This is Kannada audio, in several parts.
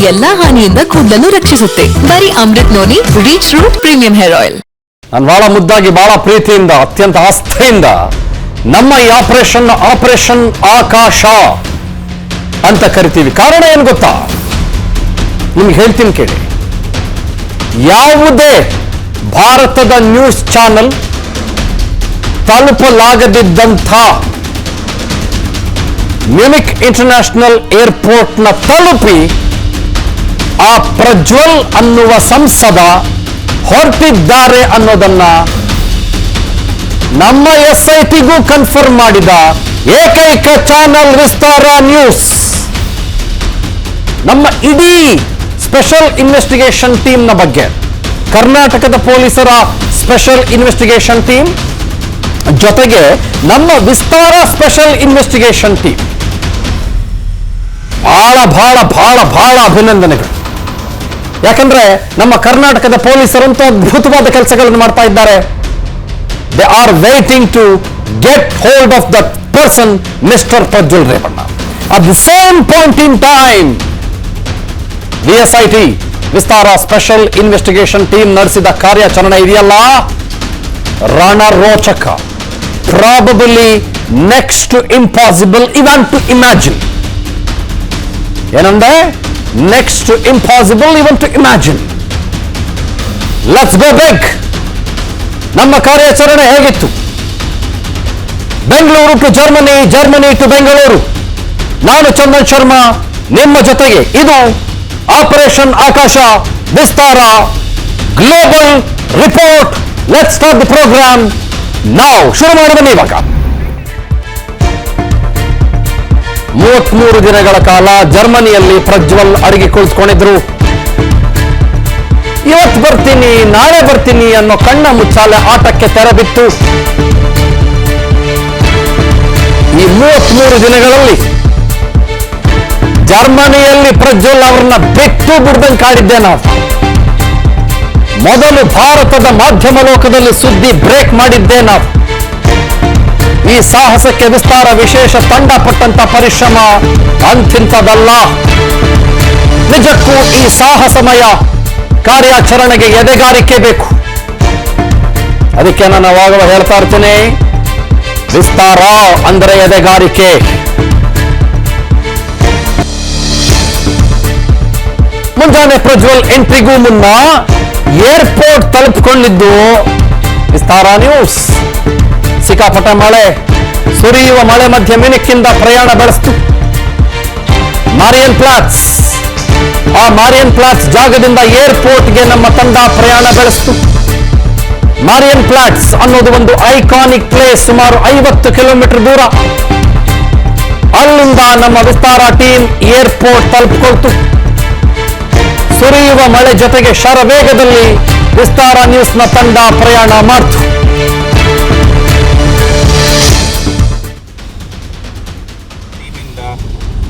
ಎಲ್ಲಾ ಹಾನಿಯಿಂದ ಕೂದಲನ್ನು ರಕ್ಷಿಸುತ್ತೆ. ಬರೀ Amrit noni rich root premium hair oil. ನಾನು ಬಹಳ ಮುದ್ದಾಗಿ ಬಹಳ ಪ್ರೀತಿಯಿಂದ ಅತ್ಯಂತ ಆಸ್ಥೆಯಿಂದ ನಮ್ಮ ಈ ಆಪರೇಷನ್ ಆಕಾಶ ಅಂತ ಕರಿತೀವಿ. ಕಾರಣ ಏನು ಗೊತ್ತಾ? ನಿಮ್ಗೆ ಹೇಳ್ತೀನಿ ಕೇಳಿ. ಯಾವುದೇ ಭಾರತದ ನ್ಯೂಸ್ ಚಾನೆಲ್ ತಲುಪಲಾಗದಿದ್ದಂಥ ಮ್ಯೂನಿಕ್ ಇಂಟರ್ನ್ಯಾಷನಲ್ ಏರ್ಪೋರ್ಟ್ನ ತಲುಪಿ ಆ ಪ್ರಜ್ವಲ್ ಅನ್ನುವ ಸಂಸದ ಹೊರಟಿದ್ದಾರೆ ಅನ್ನೋದನ್ನ ನಮ್ಮ SITಗೂ ಕನ್ಫರ್ಮ್ ಮಾಡಿದ ಏಕೈಕ ಚಾನಲ್ ವಿಸ್ತಾರ ನ್ಯೂಸ್. ನಮ್ಮ ಇಡೀ ಸ್ಪೆಷಲ್ ಇನ್ವೆಸ್ಟಿಗೇಷನ್ ಟೀಮ್ನ ಬಗ್ಗೆ, ಕರ್ನಾಟಕದ ಪೊಲೀಸರ ಸ್ಪೆಷಲ್ ಇನ್ವೆಸ್ಟಿಗೇಷನ್ ಟೀಮ್ ಜೊತೆಗೆ ನಮ್ಮ ವಿಸ್ತಾರ ಸ್ಪೆಷಲ್ ಇನ್ವೆಸ್ಟಿಗೇಷನ್ ಟೀಮ್, ಬಹಳ ಬಹಳ ಬಹಳ ಬಹಳ ಅಭಿನಂದನೆಗಳು. ಯಾಕಂದ್ರೆ ನಮ್ಮ ಕರ್ನಾಟಕದ ಪೊಲೀಸರಂತೂ ಅದ್ಭುತವಾದ ಕೆಲಸಗಳನ್ನು ಮಾಡ್ತಾ ಇದ್ದಾರೆ. They are waiting to get hold of the person mister Prajwal Revanna. At the same point in time VSIT Vistara special investigation team ನಡೆಸಿದ ಕಾರ್ಯಾಚರಣೆ ಇದೆಯಲ್ಲ, ರಣರೋಚಕ, probably next to impossible even to imagine. ಏನಂದ್ರೆ next to impossible even to imagine. Let's go back. ನಮ್ಮ ಕಾರ್ಯಾಚರಣೆ ಹೇಗಿತ್ತು? Bengaluru to Germany, Germany to Bengaluru. ನಾನು ಚಂದನ್ ಶರ್ಮಾ ನಿಮ್ಮ ಜೊತೆಗೆ. ಇದು operation Akash Vistara global report. Let's start the program ನಾವು. ಶುರು ಮಾಡೋಣ ಇವಾಗ. 33 ದಿನಗಳ ಕಾಲ ಜರ್ಮನಿಯಲ್ಲಿ ಪ್ರಜ್ವಲ್ ಅಡಿಗೆ ಕುಳಿತುಕೊಂಡಿದ್ರು. ಇವತ್ತು ಬರ್ತೀನಿ ನಾಳೆ ಬರ್ತೀನಿ ಅನ್ನೋ ಕಣ್ಣ ಮುಚ್ಚಾಲೆ ಆಟಕ್ಕೆ ತೆರೆ ಬಿತ್ತು. ಈ 33 ದಿನಗಳಲ್ಲಿ ಜರ್ಮನಿಯಲ್ಲಿ ಪ್ರಜ್ವಲ್ ಅವರನ್ನ ಬಿಟ್ಟು ಬಿಡ್ದಂಗೆ ಕಾಡಿದ್ದೆ ನಾವು. ಮೊದಲು ಭಾರತದ ಮಾಧ್ಯಮ ಲೋಕದಲ್ಲಿ ಸುದ್ದಿ ಬ್ರೇಕ್ ಮಾಡಿದ್ದೆ ನಾವು. ಈ ಸಾಹಸಕ್ಕೆ ವಿಸ್ತಾರ ವಿಶೇಷ ತಂಡ ಪಟ್ಟಂತ ಪರಿಶ್ರಮ ಅಂತಿಂತದಲ್ಲ. ನಿಜಕ್ಕೂ ಈ ಸಾಹಸಮಯ ಕಾರ್ಯಾಚರಣೆಗೆ ಎದೆಗಾರಿಕೆ ಬೇಕು. ಅದಕ್ಕೆ ನಾನು ಅವಾಗಲೂ ಹೇಳ್ತಾ ಇರ್ತೀನಿ, ವಿಸ್ತಾರ ಅಂದರೆ ಎದೆಗಾರಿಕೆ. ಮುಂಜಾನೆ ಪ್ರಜ್ವಲ್ ಎಂಟ್ರಿಗೂ ಮುನ್ನ ಏರ್ಪೋರ್ಟ್ ತಲುಪಿಕೊಂಡಿದ್ದು ವಿಸ್ತಾರ ನ್ಯೂಸ್. ಸಿಕ್ಕಾಪಟ್ಟ ಮಳೆ, ಸುರಿಯುವ ಮಳೆ ಮಧ್ಯೆ ಮ್ಯೂನಿಕ್ಕಿಂದ ಪ್ರಯಾಣ ಬೆಳೆಸಿತು ಮಾರಿಯನ್ ಪ್ಲಾಟ್ಸ್. ಆ ಮಾರಿಯನ್ ಪ್ಲಾಟ್ಸ್ ಜಾಗದಿಂದ ಏರ್ಪೋರ್ಟ್ಗೆ ನಮ್ಮ ತಂಡ ಪ್ರಯಾಣ ಬೆಳೆಸಿತು. ಮಾರಿಯನ್ ಪ್ಲಾಟ್ಸ್ ಅನ್ನೋದು ಒಂದು ಐಕಾನಿಕ್ ಪ್ಲೇಸ್, ಸುಮಾರು 50 ಕಿಲೋಮೀಟರ್ ದೂರ. ಅಲ್ಲಿಂದ ನಮ್ಮ ವಿಸ್ತಾರ ಟೀಮ್ ಏರ್ಪೋರ್ಟ್ ತಲುಪಿಕೊಳ್ತು. ಸುರಿಯುವ ಮಳೆ ಜೊತೆಗೆ ಶರವೇಗದಲ್ಲಿ ವಿಸ್ತಾರ ನ್ಯೂಸ್ನ ತಂಡ ಪ್ರಯಾಣ ಮಾಡಿತು.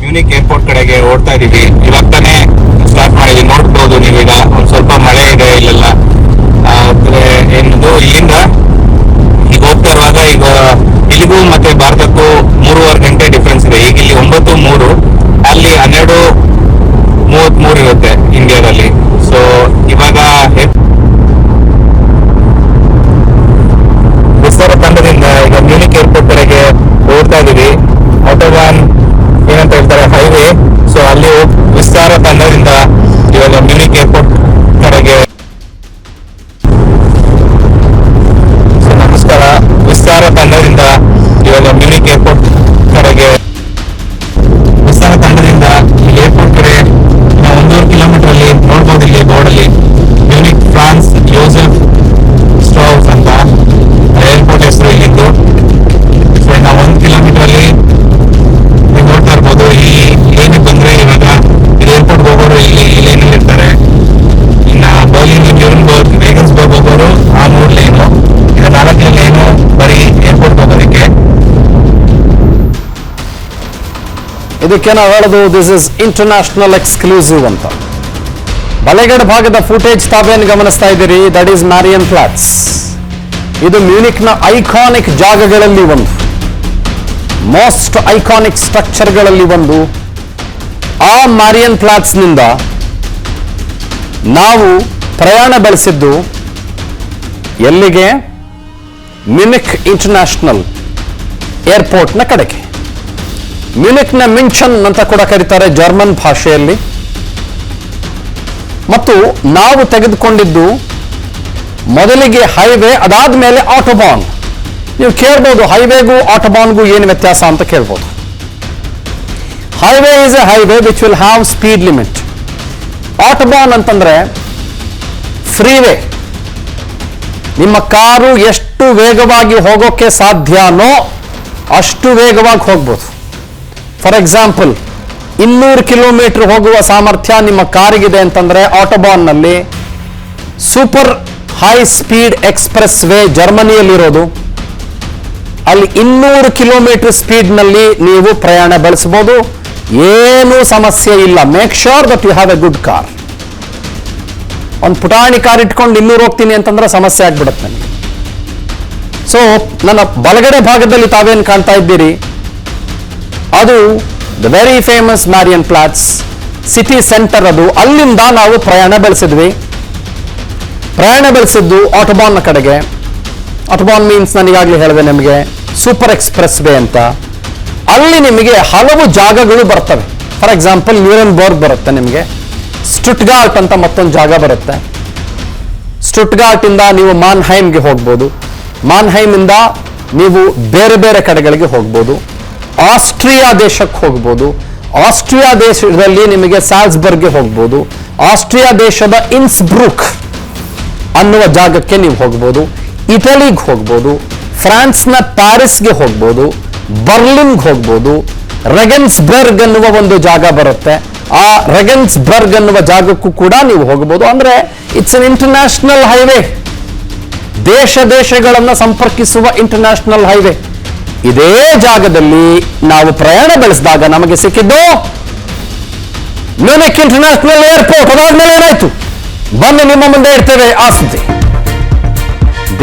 ಮ್ಯೂನಿಕ್ ಏರ್ಪೋರ್ಟ್ ಕಡೆಗೆ ಓಡ್ತಾ ಇದೀವಿ. ಇವಾಗ ತಾನೇ ಸ್ಟಾರ್ಟ್ ಮಾಡಿದ್ವಿ, ನೋಡ್ಬೋದು ನೀವೀಗ. ಒಂದ್ ಸ್ವಲ್ಪ ಮಳೆ ಇದೆ ಇಲ್ಲೆಲ್ಲ. ಏನದು ಇಲ್ಲಿಂದ ಈಗ ಹೋಗ್ತಾ ಇರುವಾಗ, ಈಗ ಇಲ್ಲಿಗೂ ಮತ್ತೆ ಭಾರತಕ್ಕೂ 3.5 ಗಂಟೆ ಡಿಫ್ರೆನ್ಸ್ ಇದೆ. ಈಗ ಇಲ್ಲಿ 9:03, ಅಲ್ಲಿ 12:33 ಇರುತ್ತೆ ಇಂಡಿಯಾದಲ್ಲಿ. ಸೊ ಇವಾಗ ವಿಸ್ತಾರ ತಂಡದಿಂದ ಈಗ ಮ್ಯೂನಿಕ್ ಏರ್ಪೋರ್ಟ್ ಕಡೆಗೆ ಓಡ್ತಾ ಇದೀವಿ. ಆಟೋಬಾನ್ ಏನಂತ ಹೇಳ್ತಾರೆ, ಹೈವೇ. ಸೊ ಅಲ್ಲಿ ವಿಸ್ತಾರ ತಂಡದಿಂದ ಇವಾಗ ಮ್ಯೂನಿಕ್ ಏರ್ಪೋರ್ಟ್ ಕಡೆಗೆ. ಸೊ ನಮಸ್ಕಾರ. ವಿಸ್ತಾರ ತಂಡದಿಂದ ಇವಾಗ ಮ್ಯೂನಿಕ್ ಏರ್ಪೋರ್ಟ್ ಕಡೆಗೆ, ವಿಸ್ತಾರ ತಂಡದಿಂದ ಏರ್ಪೋರ್ಟ್ ಕಡೆ 1.5 ಕಿಲೋಮೀಟರ್ ಅಲ್ಲಿ ನೋಡ್ಬೋದು. ಇಲ್ಲಿ ಬೋರ್ಡಲ್ಲಿ ಮ್ಯೂನಿಕ್ ಫ್ರಾನ್ಸ್ ಯೋಸೆಫ್ ಸ್ಟ್ರೌಸ್ ಅಂತ ಏರ್ಪೋರ್ಟ್ ಹೆಸರು ಇಲ್ಲಿದ್ದು. ಸೊ ಇನ್ನು 1 ಕಿಲೋಮೀಟರ್ ಅಲ್ಲಿ ನೀವು ನೋಡ್ತಾ ಇರ್ಬೋದು. ಇಲ್ಲಿ ಏನಕ್ಕೆ ಬಂದ್ರೆ ಇವಾಗ ಇದು ಏರ್ಪೋರ್ಟ್ ಹೋಗೋರು ಇಲ್ಲಿ ಲೈನಲ್ಲಿ ಇರ್ತಾರೆ. ಇನ್ನ ಬರ್ಲಿನ್, ನ್ಯೂರನ್ಬರ್ಗ್, ವೇಗನ್ಸ್ಬರ್ಗ್ ಹೋಗೋರು ಆ 3 ಲೈನು. ಇದು 4ನೇ ಲೈನು ಬರೀ ಏರ್ಪೋರ್ಟ್ ಹೋಗೋದಕ್ಕೆ. ಇದಕ್ಕೆ ನಾವು ಹೇಳೋದು ದಿಸ್ ಇಸ್ ಇಂಟರ್ನ್ಯಾಷನಲ್ ಎಕ್ಸ್ಕ್ಲೂಸಿವ್ ಅಂತ. ಬಲೆಗಡ ಭಾಗದ ಫುಟೇಜ್ ತಾವೇನು ಗಮನಿಸ್ತಾ ಇದ್ದೀರಿ, ದಟ್ ಈಸ್ ಮಾರಿಯನ್ ಪ್ಲಾಟ್ಸ್. ಇದು ಮ್ಯೂನಿಕ್ನ ಐಕಾನಿಕ್ ಜಾಗಗಳಲ್ಲಿ ಒಂದು, ಮೋಸ್ಟ್ ಐಕಾನಿಕ್ ಸ್ಟ್ರಕ್ಚರ್ಗಳಲ್ಲಿ ಒಂದು. ಆ ಮಾರಿಯನ್ ಪ್ಲಾಟ್ಸ್ನಿಂದ ನಾವು ಪ್ರಯಾಣ ಬೆಳೆಸಿದ್ದು ಎಲ್ಲಿಗೆ? ಮ್ಯೂನಿಕ್ ಇಂಟರ್ನ್ಯಾಷನಲ್ ಏರ್ಪೋರ್ಟ್ನ ಕಡೆಗೆ. ಮ್ಯೂನಿಕ್ನ ಮಿಂಚನ್ ಅಂತ ಕೂಡ ಕರೀತಾರೆ ಜರ್ಮನ್ ಭಾಷೆಯಲ್ಲಿ. ಮತ್ತು ನಾವು ತೆಗೆದುಕೊಂಡಿದ್ದು ಮೊದಲಿಗೆ ಹೈವೇ, ಅದಾದ ಮೇಲೆ ಆಟೋಬಾನ್. ನೀವು ಕೇಳ್ಬೋದು ಹೈವೇಗೂ ಆಟೋಬಾನ್ಗೂ ಏನು ವ್ಯತ್ಯಾಸ ಅಂತ ಕೇಳ್ಬೋದು. Highway is a highway which will have speed limit. Autobahn ಅಂತಂದ್ರೆ ಫ್ರೀವೇ. ನಿಮ್ಮ ಕಾರು ಎಷ್ಟು ವೇಗವಾಗಿ ಹೋಗೋಕ್ಕೆ ಸಾಧ್ಯನೋ ಅಷ್ಟು ವೇಗವಾಗಿ ಹೋಗ್ಬೋದು. ಫಾರ್ ಎಕ್ಸಾಂಪಲ್ 200 ಕಿಲೋಮೀಟರ್ ಹೋಗುವ ಸಾಮರ್ಥ್ಯ ನಿಮ್ಮ ಕಾರಿಗಿದೆ ಅಂತಂದ್ರೆ ಆಟೋಬಾನ್ನಲ್ಲಿ, super high speed expressway ಜರ್ಮನಿಯಲ್ಲಿರೋದು, ಅಲ್ಲಿ 200 ಕಿಲೋಮೀಟರ್ ಸ್ಪೀಡ್ನಲ್ಲಿ ನೀವು ಪ್ರಯಾಣ ಬೆಳೆಸಬಹುದು, ಏನೂ ಸಮಸ್ಯೆ ಇಲ್ಲ. Make sure that you have a good car. ಒಂದು ಪುಟಾಣಿ ಕಾರ್ ಇಟ್ಕೊಂಡು 200 ಹೋಗ್ತೀನಿ ಅಂತಂದ್ರೆ ಸಮಸ್ಯೆ ಆಗ್ಬಿಡುತ್ತೆ ನನಗೆ. ಸೊ ನನ್ನ ಬಲಗಡೆ ಭಾಗದಲ್ಲಿ ತಾವೇನು ಕಾಣ್ತಾ ಇದ್ದೀರಿ ಅದು the very famous Marienplatz city centre. ಅದು ಅಲ್ಲಿಂದ ನಾವು ಪ್ರಯಾಣ ಬೆಳೆಸಿದ್ವಿ. ಪ್ರಯಾಣ ಬೆಳೆಸಿದ್ದು ಆಟೋಬಾನ್ನ ಕಡೆಗೆ. ಆಟೋಬಾನ್ ಮೀನ್ಸ್ ನಾನೀಗಾಗಲೇ ಹೇಳಿದೆ ನಿಮಗೆ ಸೂಪರ್ ಎಕ್ಸ್ಪ್ರೆಸ್ ವೇ ಅಂತ. ಅಲ್ಲಿ ನಿಮಗೆ ಹಲವು ಜಾಗಗಳು ಬರ್ತವೆ. ಫಾರ್ ಎಕ್ಸಾಂಪಲ್ ನ್ಯೂರೆನ್ಬರ್ಗ್ ಬರುತ್ತೆ, ನಿಮಗೆ ಸ್ಟುಟ್ಗಾರ್ಟ್ ಅಂತ ಮತ್ತೊಂದು ಜಾಗ ಬರುತ್ತೆ. ಸ್ಟುಟ್ಗಾರ್ಟ್ ಇಂದ ನೀವು ಮಾನ್ಹೈಮ್ಗೆ ಹೋಗ್ಬೋದು. ಮಾನ್ಹೈಮ್ ಇಂದ ನೀವು ಬೇರೆ ಬೇರೆ ಕಡೆಗಳಿಗೆ ಹೋಗ್ಬೋದು. ಆಸ್ಟ್ರಿಯಾ ದೇಶಕ್ಕೆ ಹೋಗ್ಬೋದು. ಆಸ್ಟ್ರಿಯಾ ದೇಶದಲ್ಲಿ ನಿಮಗೆ ಸಾಲ್ಸ್ಬರ್ಗ್ಗೆ ಹೋಗ್ಬೋದು. ಆಸ್ಟ್ರಿಯಾ ದೇಶದ ಇನ್ಸ್ಬ್ರೂಕ್ ಅನ್ನುವ ಜಾಗಕ್ಕೆ ನೀವು ಹೋಗ್ಬೋದು. ಇಟಲಿಗೆ ಹೋಗ್ಬೋದು. ಫ್ರಾನ್ಸ್ನ ಪ್ಯಾರಿಸ್ಗೆ ಹೋಗ್ಬೋದು. ಬರ್ಲಿನ್ಗೆ ಹೋಗ್ಬೋದು. ರೆಗೆನ್ಸ್ಬರ್ಗ್ ಅನ್ನುವ ಒಂದು ಜಾಗ ಬರುತ್ತೆ, ಆ ರೆಗೆನ್ಸ್ಬರ್ಗ್ ಅನ್ನುವ ಜಾಗಕ್ಕೂ ಕೂಡ ನೀವು ಹೋಗಬಹುದು. ಅಂದ್ರೆ ಇಟ್ಸ್ ಅನ್ ಇಂಟರ್ನ್ಯಾಷನಲ್ ಹೈವೇ, ದೇಶ ದೇಶಗಳನ್ನು ಸಂಪರ್ಕಿಸುವ ಇಂಟರ್ನ್ಯಾಷನಲ್ ಹೈವೇ. ಇದೇ ಜಾಗದಲ್ಲಿ ನಾವು ಪ್ರಯಾಣ ಬೆಳೆಸಿದಾಗ ನಮಗೆ ಸಿಕ್ಕಿದ್ದು ಮ್ಯೂನಿಕ್ ಇಂಟರ್ನ್ಯಾಷನಲ್ ಏರ್ಪೋರ್ಟ್. ಅದಾದ್ಮೇಲೆ ಏನಾಯ್ತು ಬನ್ನಿ ನಿಮ್ಮ ಮುಂದೆ ಇಡ್ತೇವೆ ಆ ಸುದ್ದಿ.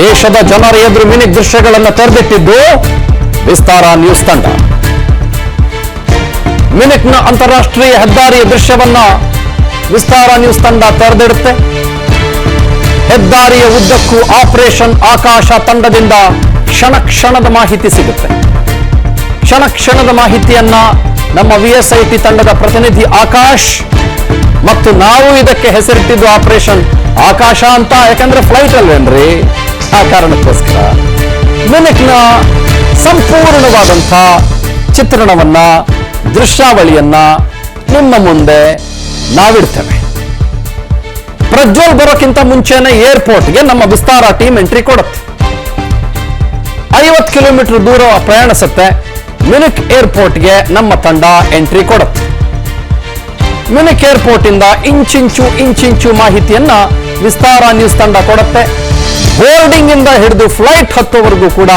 ದೇಶದ ಜನರ ಎದುರು ಮ್ಯೂನಿಕ್ ದೃಶ್ಯಗಳನ್ನು ತೆರೆದಿಟ್ಟಿದ್ದು ವಿಸ್ತಾರ ನ್ಯೂಸ್ ತಂಡ. ಮ್ಯೂನಿಕ್ನ ಅಂತಾರಾಷ್ಟ್ರೀಯ ಹೆದ್ದಾರಿಯ ದೃಶ್ಯವನ್ನ ವಿಸ್ತಾರ ನ್ಯೂಸ್ ತಂಡ ತೆರೆದಿಡುತ್ತೆ. ಹೆದ್ದಾರಿಯ ಉದ್ದಕ್ಕೂ ಆಪರೇಷನ್ ಆಕಾಶ ತಂಡದಿಂದ ಕ್ಷಣ ಕ್ಷಣದ ಮಾಹಿತಿ ಸಿಗುತ್ತೆ. ಕ್ಷಣ ಕ್ಷಣದ ಮಾಹಿತಿಯನ್ನ ನಮ್ಮ VSIT ತಂಡದ ಪ್ರತಿನಿಧಿ ಆಕಾಶ್ ಮತ್ತು ನಾವು ಇದಕ್ಕೆ ಹೆಸರಿಟ್ಟಿದ್ದು ಆಪರೇಷನ್ ಆಕಾಶ ಅಂತ, ಯಾಕಂದ್ರೆ ಫ್ಲೈಟ್ ಅಲ್ವೇನ್ರಿ, ಆ ಕಾರಣಕ್ಕೋಸ್ಕರ ಮ್ಯೂನಿಕ್ನ ಸಂಪೂರ್ಣವಾದಂಥ ಚಿತ್ರಣವನ್ನ, ದೃಶ್ಯಾವಳಿಯನ್ನ ನಿಮ್ಮ ಮುಂದೆ ನಾವಿಡ್ತೇವೆ. ಪ್ರಜ್ವಲ್ ಬರೋಕ್ಕಿಂತ ಮುಂಚೆನೆ ಏರ್ಪೋರ್ಟ್ಗೆ ನಮ್ಮ ವಿಸ್ತಾರ ಟೀಮ್ ಎಂಟ್ರಿ ಕೊಡುತ್ತೆ. 50 ಕಿಲೋಮೀಟರ್ ದೂರ ಪ್ರಯಾಣಿಸುತ್ತೆ. ಮ್ಯೂನಿಕ್ ಏರ್ಪೋರ್ಟ್ಗೆ ನಮ್ಮ ತಂಡ ಎಂಟ್ರಿ ಕೊಡುತ್ತೆ. ಮ್ಯೂನಿಕ್ ಏರ್ಪೋರ್ಟ್ ಇಂದ ಇಂಚಿಂಚು ಮಾಹಿತಿಯನ್ನ ವಿಸ್ತಾರ ನ್ಯೂಸ್ ತಂಡ ಕೊಡುತ್ತೆ. ಬೋರ್ಡಿಂಗ್ ಇಂದ ಹಿಡಿದು ಫ್ಲೈಟ್ ಹತ್ತುವರೆಗೂ ಕೂಡ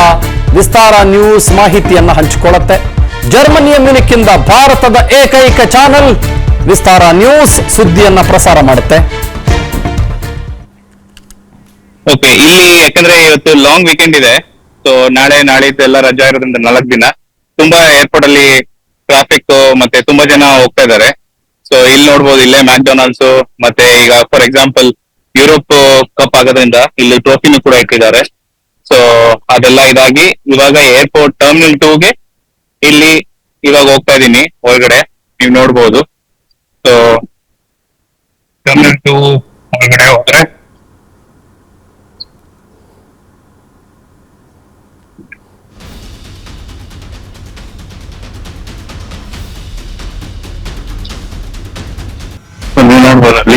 ವಿಸ್ತಾರ ನ್ಯೂಸ್ ಮಾಹಿತಿಯನ್ನ ಹಂಚಿಕೊಳ್ಳುತ್ತೆ. ಜರ್ಮನಿಯ ಮ್ಯೂನಿಕ್ ಇಂದ ಭಾರತದ ಏಕೈಕ ಚಾನೆಲ್ ವಿಸ್ತಾರ ನ್ಯೂಸ್ ಸುದ್ದಿಯನ್ನ ಪ್ರಸಾರ ಮಾಡುತ್ತೆ. ಓಕೆ, ಇಲ್ಲಿ ಯಾಕಂದ್ರೆ ಇವತ್ತು ಲಾಂಗ್ ವೀಕೆಂಡ್ ಇದೆ, ಸೊ ನಾಳಿದ್ದು ಎಲ್ಲ ರಜಾ ಇರೋದ್ರಿಂದ 4 ದಿನ ತುಂಬಾ ಏರ್ಪೋರ್ಟ್ ಅಲ್ಲಿ ಟ್ರಾಫಿಕ್ ಮತ್ತೆ ತುಂಬಾ ಜನ ಹೋಗ್ತಾ ಇದಾರೆ. ಸೊ ಇಲ್ಲಿ ನೋಡ್ಬೋದು, ಇಲ್ಲೇ ಮ್ಯಾಕ್ಡೊನಾಲ್ಡ್ಸ್ ಮತ್ತೆ ಈಗ ಫಾರ್ ಎಕ್ಸಾಂಪಲ್ ಯುರೋಪ್ ಕಪ್ ಆಗೋದ್ರಿಂದ ಇಲ್ಲಿ ಟ್ರೋಫಿನೂ ಕೂಡ ಇಟ್ಟಿದ್ದಾರೆ. ಸೊ ಅದೆಲ್ಲ ಇದಾಗಿ ಇವಾಗ ಏರ್ಪೋರ್ಟ್ ಟರ್ಮಿನಲ್ 2ಗೆ ಇಲ್ಲಿ ಇವಾಗ ಹೋಗ್ತಾ ಇದೀನಿ ಹೊರಗಡೆ, ನೀವು ನೋಡ್ಬೋದು. ಸೊ ಟರ್ಮಿನಲ್ 2 ಹೊರಗಡೆ ಹೋದ್ರೆ ನೀವು ನೋಡ್ಬೋದು ಅಲ್ಲಿ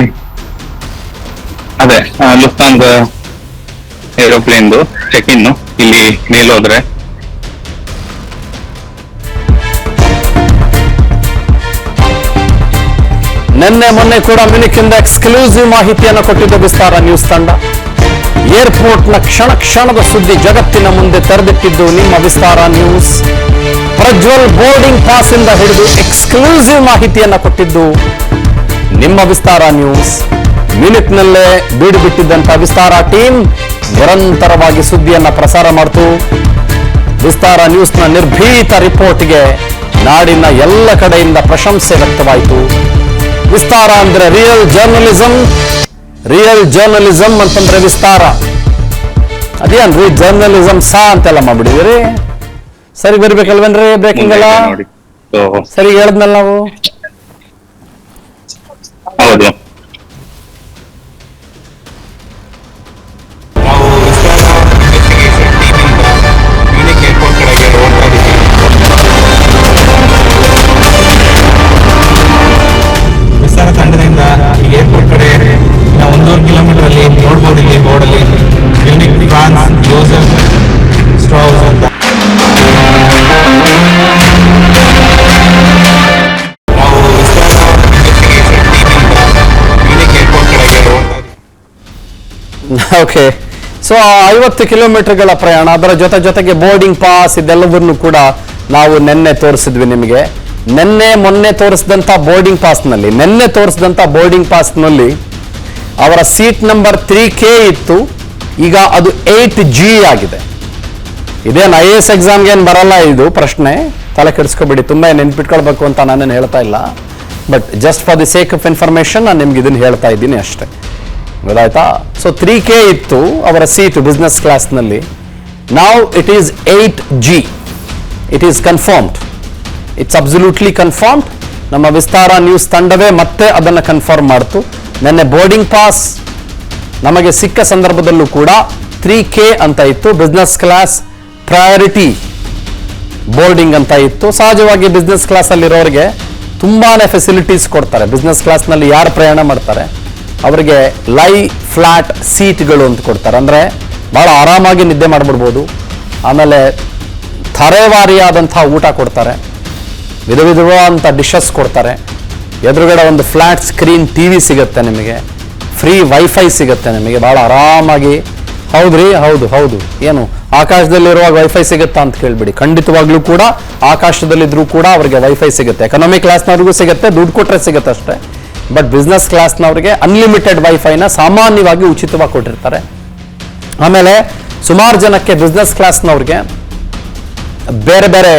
ಅದೇ ಲುಫ್ತಾನ್ಸ ಏರೋಪ್ಲೇನ್ದು ಚೆಕ್ ಇನ್ ಇಲ್ಲಿ ಮೇಲೋದ್ರೆ ನಿನ್ನೆ ಮೊನ್ನೆ ಕೂಡ ಮ್ಯೂನಿಕ್ ಇಂದ ಎಕ್ಸ್ಕ್ಲೂಸಿವ್ ಮಾಹಿತಿಯನ್ನು ಕೊಟ್ಟಿದ್ದು ವಿಸ್ತಾರ ನ್ಯೂಸ್ ತಂಡ. ಏರ್ಪೋರ್ಟ್ನ ಕ್ಷಣ ಕ್ಷಣದ ಸುದ್ದಿ ಜಗತ್ತಿನ ಮುಂದೆ ತೆರೆದಿಟ್ಟಿದ್ದು ನಿಮ್ಮ ವಿಸ್ತಾರ ನ್ಯೂಸ್. ಪ್ರಜ್ವಲ್ ಬೋರ್ಡಿಂಗ್ ಪಾಸ್ ಇಂದ ಹಿಡಿದು ಎಕ್ಸ್ಕ್ಲೂಸಿವ್ ಮಾಹಿತಿಯನ್ನು ಕೊಟ್ಟಿದ್ದು ನಿಮ್ಮ ವಿಸ್ತಾರ ನ್ಯೂಸ್. ಮ್ಯೂನಿಕ್ನಲ್ಲೇ ಬೀಡು ಬಿಟ್ಟಿದ್ದಂತ ವಿಸ್ತಾರ ಟೀಮ್ ನಿರಂತರವಾಗಿ ಸುದ್ದಿಯನ್ನ ಪ್ರಸಾರ ಮಾಡ್ತು. ವಿಸ್ತಾರ ನ್ಯೂಸ್ನ ನಿರ್ಭೀತ ರಿಪೋರ್ಟ್ಗೆ ನಾಡಿನ ಎಲ್ಲ ಕಡೆಯಿಂದ ಪ್ರಶಂಸೆ ವ್ಯಕ್ತವಾಯಿತು. ವಿಸ್ತಾರ ಅಂದ್ರೆ ರಿಯಲ್ ಜರ್ನಲಿಸಂ, ರಿಯಲ್ ಜರ್ನಲಿಸಮ್ ಅಂತಂದ್ರೆ ವಿಸ್ತಾರ. ಅದೇನ್ರಿ ಜರ್ನಲಿಸಮ್ ಅಂತೆಲ್ಲ ಮಾಡ್ಬಿಡಿದಿರಿ. ಸರಿ ಬರ್ಬೇಕಲ್ವೇನ್ರಿ ಬ್ರೇಕಿಂಗ್ ಎಲ್ಲ ನೋಡಿ ಸರಿ ಹೇಳದ್ನಲ್ಲ ನಾವು. ಹೌದು, ನಾವು ವಿಸ್ತಾರ ಇನ್ವೆಸ್ಟಿಗೇಷನ್ ಟೀಮಿಂದ ಮ್ಯೂನಿಕ್ ಏರ್ಪೋರ್ಟ್ ಕಡೆಗೆ ಹೋಗ್ತಾ ಇದ್ದೀವಿ. ವಿಸ್ತಾರ ತಂಡದಿಂದ ಈ ಏರ್ಪೋರ್ಟ್ ಕಡೆ ನಾವು 1.5 ಕಿಲೋಮೀಟರ್ ಅಲ್ಲಿ ನೋಡ್ಬೋದು. ಇಲ್ಲಿ ಬೋರ್ಡಲ್ಲಿ ಮ್ಯೂನಿಕ್ ಫ್ರಾನ್ಸ್ ಜೋಸೆಫ್ ಸ್ಟ್ರೌಸ್ ಅಂತ. ನಾವು ವಿಸ್ತಾರ ಇನ್ವೆಸ್ಟಿಗೇಷನ್ ಟೀಮಿಂದ ಮ್ಯೂನಿಕ್ ಏರ್ಪೋರ್ಟ್ ಕಡೆಗೆ ಹೋಗ್ತಾ ಇದ್ದೀವಿ. ಓಕೆ, ಸೊ 50 ಕಿಲೋಮೀಟರ್ಗಳ ಪ್ರಯಾಣ, ಅದರ ಜೊತೆಗೆ ಬೋರ್ಡಿಂಗ್ ಪಾಸ್ ಇದೆಲ್ಲವನ್ನೂ ಕೂಡ ನಾವು ನಿನ್ನೆ ತೋರಿಸಿದ್ವಿ ನಿಮಗೆ. ಮೊನ್ನೆ ತೋರಿಸಿದಂಥ ಬೋರ್ಡಿಂಗ್ ಪಾಸ್ನಲ್ಲಿ ಅವರ ಸೀಟ್ ನಂಬರ್ 3K ಇತ್ತು, ಈಗ ಅದು 8G ಆಗಿದೆ. ಇದೇನು IAS ಎಕ್ಸಾಮ್ಗೆ ಏನು ಬರಲ್ಲ ಇದು ಪ್ರಶ್ನೆ, ತಲೆ ಕೆಡಿಸ್ಕೊಬೇಡಿ, ತುಂಬ ನೆನ್ಪಿಟ್ಕೊಳ್ಬೇಕು ಅಂತ ನಾನೇನು ಹೇಳ್ತಾ ಇಲ್ಲ. But just for the sake of information ನಾನು ನಿಮ್ಗೆ ಇದನ್ನು ಹೇಳ್ತಾ ಇದ್ದೀನಿ ಅಷ್ಟೇ, ಗೊತ್ತಾಯ್ತಾ? ಸೊ 3K ಇತ್ತು ಅವರ ಸೀಟ್ ಬಿಸ್ನೆಸ್ ಕ್ಲಾಸ್ನಲ್ಲಿ. Now it is 8G. It is confirmed, it's absolutely confirmed. ನಮ್ಮ ವಿಸ್ತಾರ ನ್ಯೂಸ್ ತಂಡವೇ ಮತ್ತೆ ಅದನ್ನು ಕನ್ಫರ್ಮ್ ಮಾಡ್ತು. ನೆನ್ನೆ ಬೋರ್ಡಿಂಗ್ ಪಾಸ್ ನಮಗೆ ಸಿಕ್ಕ ಸಂದರ್ಭದಲ್ಲೂ ಕೂಡ 3K ಅಂತ ಇತ್ತು, ಬಿಸ್ನೆಸ್ ಕ್ಲಾಸ್ ಪ್ರಯಾರಿಟಿ ಬೋರ್ಡಿಂಗ್ ಅಂತ ಇತ್ತು. ಸಹಜವಾಗಿ ಬಿಸ್ನೆಸ್ ಕ್ಲಾಸಲ್ಲಿರೋರಿಗೆ ತುಂಬಾನೇ ಫೆಸಿಲಿಟೀಸ್ ಕೊಡ್ತಾರೆ. ಬಿಸ್ನೆಸ್ ಕ್ಲಾಸ್ನಲ್ಲಿ ಯಾರು ಪ್ರಯಾಣ ಮಾಡ್ತಾರೆ ಅವರಿಗೆ ಲೈ ಫ್ಲಾಟ್ ಸೀಟ್ಗಳು ಅಂತ ಕೊಡ್ತಾರೆ, ಅಂದರೆ ಭಾಳ ಆರಾಮಾಗಿ ನಿದ್ದೆ ಮಾಡಿಬಿಡ್ಬೋದು. ಆಮೇಲೆ ಥರೆವಾರಿಯಾದಂಥ ಊಟ ಕೊಡ್ತಾರೆ, ವಿಧವಾದಂಥ ಡಿಶಸ್ ಕೊಡ್ತಾರೆ, ಎದುರುಗಡೆ ಒಂದು ಫ್ಲ್ಯಾಟ್ ಸ್ಕ್ರೀನ್ TV ಸಿಗುತ್ತೆ ನಿಮಗೆ, ಫ್ರೀ ವೈಫೈ ಸಿಗುತ್ತೆ ನಿಮಗೆ, ಭಾಳ ಆರಾಮಾಗಿ. ಹೌದ್ರಿ, ಹೌದು. ಏನು ಆಕಾಶದಲ್ಲಿರುವಾಗ ವೈಫೈ ಸಿಗುತ್ತಾ ಅಂತ ಕೇಳ್ಬಿಡಿ, ಖಂಡಿತವಾಗ್ಲೂ ಕೂಡ ಆಕಾಶದಲ್ಲಿದ್ರೂ ಕೂಡ ಅವರಿಗೆ ವೈಫೈ ಸಿಗುತ್ತೆ. ಎಕನಾಮಿ ಕ್ಲಾಸ್ನವ್ರಿಗೂ ಸಿಗುತ್ತೆ, ದುಡ್ಡು ಕೊಟ್ಟರೆ ಸಿಗುತ್ತೆ ಅಷ್ಟೇ. ಬಟ್ ಬಿಸ್ನೆಸ್ ಕ್ಲಾಸ್ನವ್ರಿಗೆ ಅನ್ಲಿಮಿಟೆಡ್ ವೈಫೈನ ಸಾಮಾನ್ಯವಾಗಿ ಉಚಿತವಾಗಿ ಕೊಟ್ಟಿರ್ತಾರೆ. ಆಮೇಲೆ ಸುಮಾರು ಜನಕ್ಕೆ ಬಿಸ್ನೆಸ್ ಕ್ಲಾಸ್ನವ್ರಿಗೆ ಬೇರೆ ಬೇರೆ.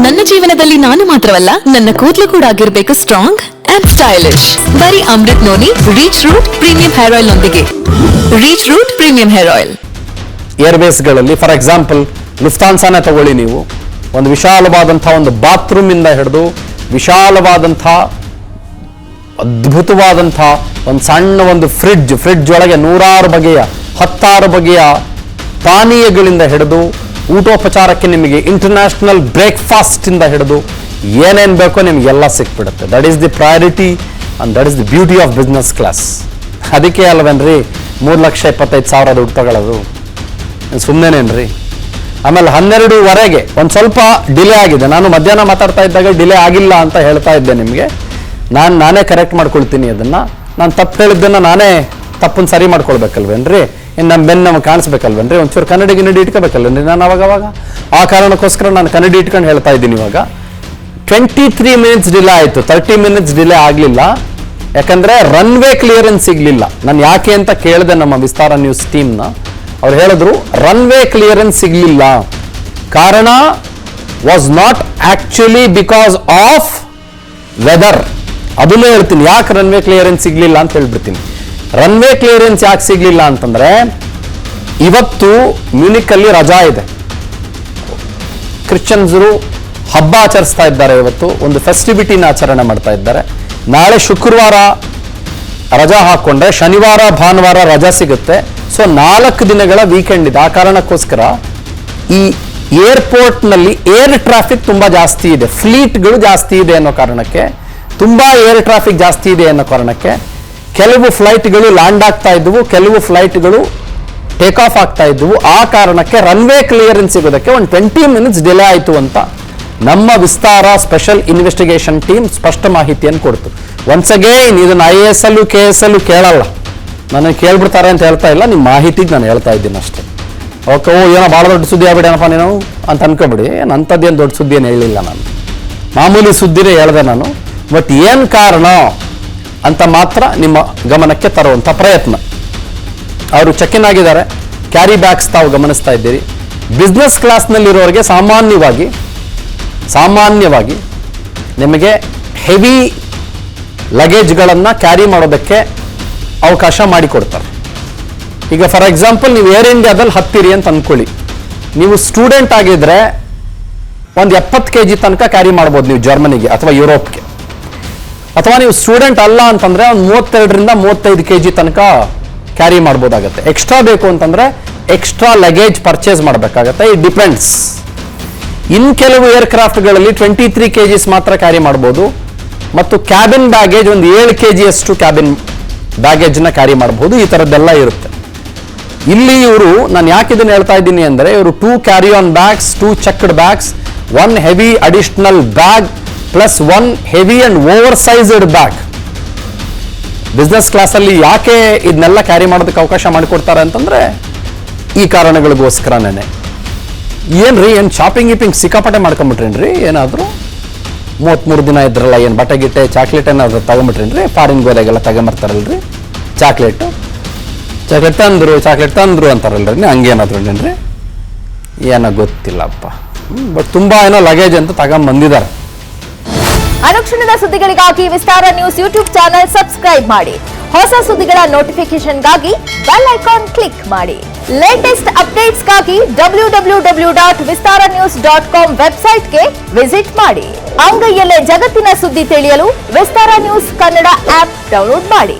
ನನ್ನ ಜೀವನದಲ್ಲಿ ನಾನು ಮಾತ್ರವಲ್ಲ, ನನ್ನ ಕೂದಲು ಕೂಡ ಆಗಿರ್ಬೇಕು ಸ್ಟ್ರಾಂಗ್ ಅಂಡ್ ಸ್ಟೈಲಿಶ್. ಬರೀ Amrit noni reach root premium hair oil ನೊಂದಿಗೆ. Reach root premium hair oil. ಏರ್ವೇಸ್ಗಳಲ್ಲಿ ಫಾರ್ ಎಕ್ಸಾಂಪಲ್ ಲುಫ್ತಾನ್ಸಾನೇ ತಗೊಳ್ಳಿ ನೀವು, ಒಂದು ವಿಶಾಲವಾದಂಥ ಒಂದು ಬಾತ್ರೂಮಿಂದ ಹಿಡಿದು ವಿಶಾಲವಾದಂಥ ಅದ್ಭುತವಾದಂಥ ಒಂದು ಸಣ್ಣ ಒಂದು ಫ್ರಿಡ್ಜ್ ಒಳಗೆ 10 ಬಗೆಯ ಪಾನೀಯಗಳಿಂದ ಹಿಡಿದು ಊಟೋಪಚಾರಕ್ಕೆ ನಿಮಗೆ ಇಂಟರ್ನ್ಯಾಷನಲ್ ಬ್ರೇಕ್ಫಾಸ್ಟಿಂದ ಹಿಡಿದು ಏನೇನು ಬೇಕೋ ನಿಮಗೆಲ್ಲ ಸಿಕ್ಬಿಡುತ್ತೆ. That is the priority and that is the beauty of business class. ಅದಕ್ಕೆ ಅಲ್ವೇನ್ರಿ 3,25,000 ದುಡ್ಡು ತಗೊಳ್ಳೋದು, ಸುಮ್ಮನೆನೇನ್ರಿ. ಆಮೇಲೆ 12:15 ಒಂದು ಸ್ವಲ್ಪ ಡಿಲೇ ಆಗಿದೆ. ನಾನು ಮಧ್ಯಾಹ್ನ ಮಾತಾಡ್ತಾ ಇದ್ದಾಗ ಡಿಲೇ ಆಗಿಲ್ಲ ಅಂತ ಹೇಳ್ತಾ ಇದ್ದೆ ನಿಮಗೆ. ನಾನೇ ಕರೆಕ್ಟ್ ಮಾಡ್ಕೊಳ್ತೀನಿ ಅದನ್ನು. ನಾನು ತಪ್ಪು ಹೇಳಿದ್ದನ್ನು ನಾನೇ ತಪ್ಪನ್ನು ಸರಿ ಮಾಡ್ಕೊಳ್ಬೇಕಲ್ವೇನ್ರಿ. ಇನ್ನು ನಮ್ಮ ಬೆನ್ನು ನಮಗೆ ಕಾಣಿಸ್ಬೇಕಲ್ವೇನ್ರಿ, ಒಂಚೂರು ಕನ್ನಡಿ ಇಟ್ಕೋಬೇಕಲ್ವೇನ್ರಿ ನಾನು ಅವಾಗ. ಆ ಕಾರಣಕ್ಕೋಸ್ಕರ ನಾನು ಕನ್ನಡಿ ಇಟ್ಕೊಂಡು ಹೇಳ್ತಾ ಇದ್ದೀನಿ. ಇವಾಗ 23 ಮಿನಿಟ್ಸ್ ಡಿಲೇ ಆಯಿತು, 30 ಮಿನಿಟ್ಸ್ ಡಿಲೇ ಆಗಲಿಲ್ಲ. ಯಾಕಂದರೆ ರನ್ವೇ ಕ್ಲಿಯರೆನ್ಸ್ ಸಿಗಲಿಲ್ಲ. ನಾನು ಯಾಕೆ ಅಂತ ಕೇಳಿದೆ ನಮ್ಮ ವಿಸ್ತಾರ ನ್ಯೂಸ್ ಟೀಮ್ನ. ಅವ್ರು ಹೇಳಿದ್ರು ರನ್ವೇ ಕ್ಲಿಯರೆನ್ಸ್ ಸಿಗಲಿಲ್ಲ. ಕಾರಣ was not actually because of weather. ಅದನ್ನೂ ಹೇಳ್ತೀನಿ ಯಾಕೆ ರನ್ವೇ ಕ್ಲಿಯರೆನ್ಸ್ ಸಿಗಲಿಲ್ಲ ಅಂತ ಹೇಳ್ಬಿಡ್ತೀನಿ. ರನ್ವೇ ಕ್ಲಿಯರೆನ್ಸ್ ಯಾಕೆ ಸಿಗಲಿಲ್ಲ ಅಂತಂದರೆ, ಇವತ್ತು ಮ್ಯೂನಿಕಲ್ಲಿ ರಜಾ ಇದೆ, ಕ್ರಿಶ್ಚಿಯನ್ಸರು ಹಬ್ಬ ಆಚರಿಸ್ತಾ ಇದ್ದಾರೆ. ಇವತ್ತು ಒಂದು ಫೆಸ್ಟಿವಿಟಿನ ಆಚರಣೆ ಮಾಡ್ತಾ ಇದ್ದಾರೆ. ನಾಳೆ ಶುಕ್ರವಾರ ರಜಾ ಹಾಕ್ಕೊಂಡ್ರೆ ಶನಿವಾರ ಭಾನುವಾರ ರಜಾ ಸಿಗುತ್ತೆ. ಸೊ 4 ದಿನಗಳ ವೀಕೆಂಡ್ ಇದೆ. ಆ ಕಾರಣಕ್ಕೋಸ್ಕರ ಈ ಏರ್ಪೋರ್ಟ್ನಲ್ಲಿ ಏರ್ ಟ್ರಾಫಿಕ್ ತುಂಬ ಜಾಸ್ತಿ ಇದೆ, ಫ್ಲೀಟ್ಗಳು ಜಾಸ್ತಿ ಇದೆ ಅನ್ನೋ ಕಾರಣಕ್ಕೆ, ತುಂಬ ಏರ್ ಟ್ರಾಫಿಕ್ ಜಾಸ್ತಿ ಇದೆ ಅನ್ನೋ ಕಾರಣಕ್ಕೆ ಕೆಲವು ಫ್ಲೈಟ್ಗಳು ಲ್ಯಾಂಡ್ ಆಗ್ತಾ ಇದ್ವು, ಕೆಲವು ಫ್ಲೈಟ್ಗಳು ಟೇಕ್ ಆಫ್ ಆಗ್ತಾ ಇದ್ವು. ಆ ಕಾರಣಕ್ಕೆ ರನ್ವೇ ಕ್ಲಿಯರೆನ್ಸ್ ಸಿಗೋದಕ್ಕೆ ಒಂದು 20 ಮಿನಿಟ್ಸ್ ಡಿಲೇ ಆಯಿತು ಅಂತ ನಮ್ಮ ವಿಸ್ತಾರ ಸ್ಪೆಷಲ್ ಇನ್ವೆಸ್ಟಿಗೇಷನ್ ಟೀಮ್ ಸ್ಪಷ್ಟ ಮಾಹಿತಿಯನ್ನು ಕೊಡ್ತು. ಒನ್ಸ್ ಅಗೇನ್ ಇದನ್ನು IAS ಅಲ್ಲೂ KS ಅಲ್ಲೂ ಕೇಳಲ್ಲ, ನನಗೆ ಕೇಳ್ಬಿಡ್ತಾರೆ ಅಂತ ಹೇಳ್ತಾ ಇಲ್ಲ, ನಿಮ್ಮ ಮಾಹಿತಿಗೆ ನಾನು ಹೇಳ್ತಾ ಇದ್ದೀನಿ ಅಷ್ಟೇ. ಓಕೆ, ಏನೋ ಭಾಳ ದೊಡ್ಡ ಸುದ್ದಿ ಆಗ್ಬಿಡೇನಪ್ಪ ನೀನು ಅಂತ ಅನ್ಕೋಬಿಡಿ. ಅಂಥದ್ದೇನು ದೊಡ್ಡ ಸುದ್ದಿ ಏನು ಹೇಳಿಲ್ಲ ನಾನು, ಮಾಮೂಲಿ ಸುದ್ದಿನೇ ಹೇಳಿದೆ ನಾನು. ಬಟ್ ಏನು ಕಾರಣ ಅಂತ ಮಾತ್ರ ನಿಮ್ಮ ಗಮನಕ್ಕೆ ತರುವಂಥ ಪ್ರಯತ್ನ. ಅವರು ಚೆಕ್ ಇನ್ ಆಗಿದ್ದಾರೆ, ಕ್ಯಾರಿ ಬ್ಯಾಗ್ಸ್ ತಾವು ಗಮನಿಸ್ತಾ ಇದ್ದೀರಿ. ಬಿಸ್ನೆಸ್ ಕ್ಲಾಸ್ನಲ್ಲಿರೋರಿಗೆ ಸಾಮಾನ್ಯವಾಗಿ ನಿಮಗೆ ಹೆವಿ ಲಗೇಜ್ಗಳನ್ನು ಕ್ಯಾರಿ ಮಾಡೋದಕ್ಕೆ ಅವಕಾಶ ಮಾಡಿಕೊಡ್ತಾರೆ. ಈಗ ಫಾರ್ ಎಕ್ಸಾಂಪಲ್ ನೀವು ಏರ್ ಇಂಡಿಯಾದಲ್ಲಿ ಹತ್ತಿರಿ ಅಂತ ಅಂದ್ಕೊಳ್ಳಿ, ನೀವು ಸ್ಟೂಡೆಂಟ್ ಆಗಿದ್ರೆ ಒಂದು 70 kg ತನಕ ಕ್ಯಾರಿ ಮಾಡ್ಬೋದು ನೀವು ಜರ್ಮನಿಗೆ ಅಥವಾ ಯುರೋಪ್ಗೆ. ಅಥವಾ ನೀವು ಸ್ಟೂಡೆಂಟ್ ಅಲ್ಲ ಅಂತಂದ್ರೆ ಒಂದು 32ರಿಂದ 35 kg ತನಕ ಕ್ಯಾರಿ ಮಾಡ್ಬೋದಾಗತ್ತೆ. ಎಕ್ಸ್ಟ್ರಾ ಬೇಕು ಅಂತಂದ್ರೆ ಎಕ್ಸ್ಟ್ರಾ ಲಗೇಜ್ ಪರ್ಚೇಸ್ ಮಾಡಬೇಕಾಗತ್ತೆ. It depends. ಇನ್ ಕೆಲವು ಏರ್ಕ್ರಾಫ್ಟ್ಗಳಲ್ಲಿ 23 kgs ಮಾತ್ರ ಕ್ಯಾರಿ ಮಾಡ್ಬೋದು ಮತ್ತು ಕ್ಯಾಬಿನ್ ಬ್ಯಾಗೇಜ್ ಒಂದು 7 kg ಅಷ್ಟು ಕ್ಯಾಬಿನ್ ಬ್ಯಾಗೇಜ್ನ ಕ್ಯಾರಿ ಮಾಡಬಹುದು. ಈ ಥರದ್ದೆಲ್ಲ ಇರುತ್ತೆ. ಇಲ್ಲಿ ಇವರು, ನಾನು ಯಾಕೆ ಇದನ್ನು ಹೇಳ್ತಾ ಇದ್ದೀನಿ ಅಂದರೆ, ಇವರು 2 carry on bags, 2 checked bags, 1 heavy additional bag plus 1 heavy and over sized bag. Business ಕ್ಲಾಸಲ್ಲಿ ಯಾಕೆ ಇದನ್ನೆಲ್ಲ ಕ್ಯಾರಿ ಮಾಡೋದಕ್ಕೆ ಅವಕಾಶ ಮಾಡಿಕೊಡ್ತಾರೆ ಅಂತಂದ್ರೆ ಈ ಕಾರಣಗಳಿಗೋಸ್ಕರನೇ. ಏನ್ರಿ, ಏನು ಶಾಪಿಂಗ್ ಗೀಪಿಂಗ್ ಸಿಕ್ಕಾಪಟ್ಟೆ ಮಾಡ್ಕೊಂಬಿಟ್ರೇನ್ರಿ? ಏನಾದರೂ 33 ದಿನ ಇದ್ರಲ್ಲ, ಏನು ಬಟ್ಟೆ ಗಿಟ್ಟೆ ಚಾಕ್ಲೇಟ್ ಏನಾದ್ರು ತಗೊಂಬಿಟ್ರೇನ್ರಿ? ಫಾರಿನ್ ಗೋದಾಗೆಲ್ಲ ತಗೊಂಬರ್ತಾರಲ್ರಿ ಚಾಕ್ಲೇಟ್ ತಂದ್ರು ಅಂತಾರಲ್ರಿ, ಹಂಗೇನಾದ್ರು ಏನ್ರಿ? ಏನೋ ಗೊತ್ತಿಲ್ಲಪ್ಪ. ಬಟ್ ತುಂಬಾ ಏನೋ ಲಗೇಜ್ ಅಂತ ತಗೊಂಬಂದಿದ್ದಾರೆ. ಅನುಕ್ಷಣದ ಸುದ್ದಿಗಳಿಗಾಗಿ ವಿಸ್ತಾರ ನ್ಯೂಸ್ ಯೂಟ್ಯೂಬ್ ಚಾನೆಲ್ ಸಬ್ಸ್ಕ್ರೈಬ್ ಮಾಡಿ. ಹೊಸ ಸುದ್ದಿಗಳ ನೋಟಿಫಿಕೇಶನ್ಗಾಗಿ ಬೆಲ್ ಐಕಾನ್ ಕ್ಲಿಕ್ ಮಾಡಿ. ಲೇಟೆಸ್ಟ್ ಅಪ್ಡೇಟ್ಸ್ಗಾಗಿ www.vistaranews.com ವೆಬ್ಸೈಟ್ಗೆ ವಿಸಿಟ್ ಮಾಡಿ. ಅಂಗೈಯಲ್ಲೇ ಜಗತ್ತಿನ ಸುದ್ದಿ ತಿಳಿಯಲು ವಿಸ್ತಾರ ನ್ಯೂಸ್ ಕನ್ನಡ ಆಪ್ ಡೌನ್ಲೋಡ್ ಮಾಡಿ.